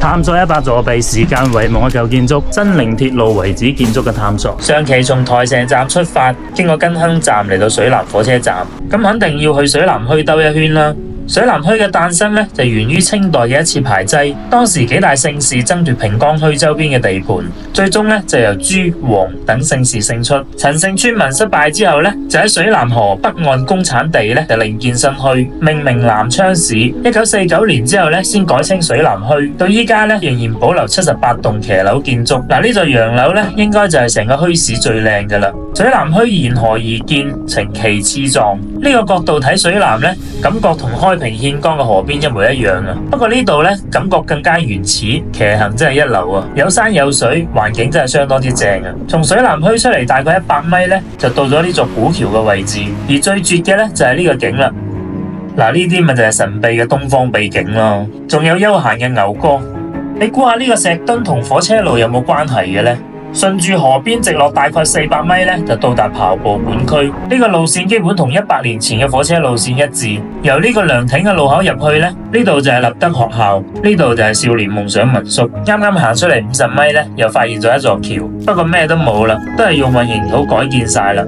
探索100座被時間遺忘嘅舊建築，真靈鐵路遺址建築嘅探索。上期從台城站出發，經過根亨站嚟到水南火車站，咁肯定要去水南墟兜一圈啦。水南墟嘅誕生呢，就源於清代嘅一次排擠，當時幾大姓氏爭奪平江墟周邊嘅地盤，最終呢，就由朱、黃等姓氏勝出。陳姓村民失敗之後呢，就喺水南河北岸公產地呢，就另建新墟，命名南昌市。1949年之後呢，先改稱水南墟，到依家呢，仍然保留78棟騎樓建築。嗱，呢座洋樓呢，應該就係成個墟市最靚噶啦。水南墟沿河而建，呈旗幟狀。呢個角度睇水南呢，感覺同開平獻江嘅河邊一模一樣啊！不過呢度呢，感覺更加原始，騎行真係一流啊！有山有水，環境真係相當之正啊！從水南墟出嚟大概100米呢，就到咗呢座古橋嘅位置，而最絕嘅呢，就係呢個景啦。嗱，呢啲咪就係神秘嘅東方秘境咯，仲有悠閒嘅牛歌。你估下呢個石墩同火車路有冇關係嘅呢？順住河邊直落大概400米呢，就到達跑步館區。呢個路線基本同100年前嘅火車路線一致。由呢個涼亭嘅路口入去呢，呢度就係立德學校，呢度就係少年夢想民宿。啱啱行出嚟50米呢，又發現咗一座橋，不過咩都冇啦，都係用混凝土改建晒啦。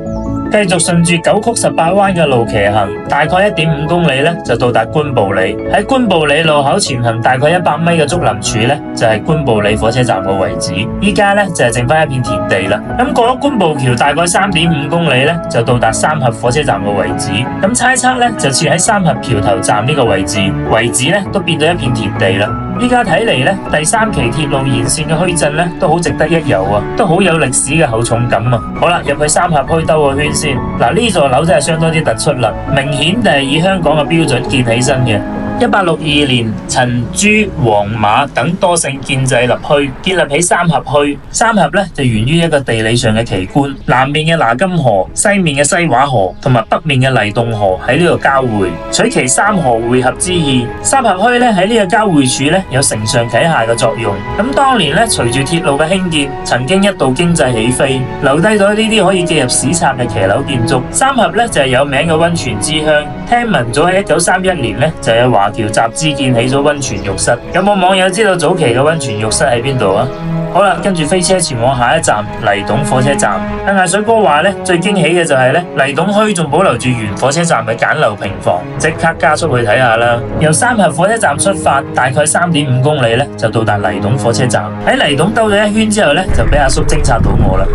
繼續順住9曲18彎嘅路騎行，大概1.5公里呢，就到達官部里。喺官部里路口前行大概100米嘅竹林處呢，就係官部里火車站嘅位置。依家呢，就係剩翻一片田地啦。咁過咗官部橋大概3.5公里呢，就到達三峽火車站嘅位置。咁猜測呢，就設喺三峽橋頭站呢個位置，遺址呢，都變咗一片田地啦。依家睇嚟呢，第3期鐵路沿線嘅墟鎮呢，都好值得一遊啊，都好有歷史嘅厚重感啊。好啦，入去三峽墟兜個圈先。嗱，呢座樓真係相當之突出啦，明顯就係以香港嘅標準建起身嘅。1862年，陳、朱、黃、馬等多姓建制立墟，建立起三峽墟。三峽呢，就源於一個地理上嘅奇觀，南面嘅拿金河、西面嘅西華河同埋北面嘅黎洞河喺呢度交匯，取其三河匯合之意。三峽墟呢，喺呢個交匯處呢，有承上啟下嘅作用。咁當年呢，隨住鐵路嘅興建，曾經一度經濟起飛，留低咗呢啲可以記入史冊嘅騎樓建築。三峽呢，就係有名嘅溫泉之鄉，聽聞早喺1931年呢，就有華僑集資建起咗溫泉浴室。有冇網友知道早期嘅溫泉浴室喺邊度啊？好啦，跟住飛車前往下一站黎董火車站。艾水哥話呢，最驚喜嘅就係呢，黎董墟仲保留住原火車站嘅簡陋平房，即刻加速去睇下啦。由三峽火車站出發，大概3.5公里呢，就到達黎董火車站。喺黎董兜咗一圈之後呢，就俾阿叔偵察到我啦。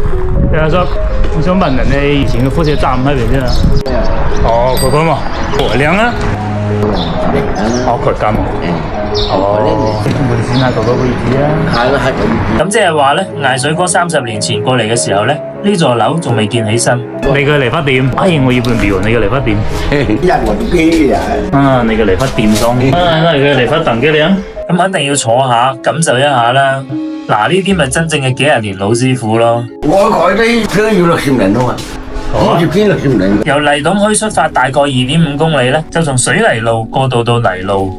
阿叔，我想問人哋以前嘅火車站喺邊啫？哦，佢講嘛，靚啊！哦，佢咁。哦，換線下嗰個位置啊。係咯，係咁。咁即係話咧，艾水哥30年前過嚟嘅時候咧，呢座樓仲未建起身。你嘅理髮店，哎，我要半秒，你嘅理髮店。一我都驚嘅。啊，你嘅理髮店裝。啊，你嘅理髮凳幾靚？咁肯定要坐下感受一下啦。嗱，呢啲咪真正嘅幾十年老師傅咯。我改啲都要60年咯。由黎董墟出發，大概2.5公里呢，就從水泥路過渡到泥路，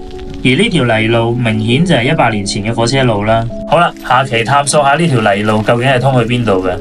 而呢條泥路明顯就係100年前嘅火車路啦。好啦，下期探索下呢條泥路究竟係通去邊度嘅。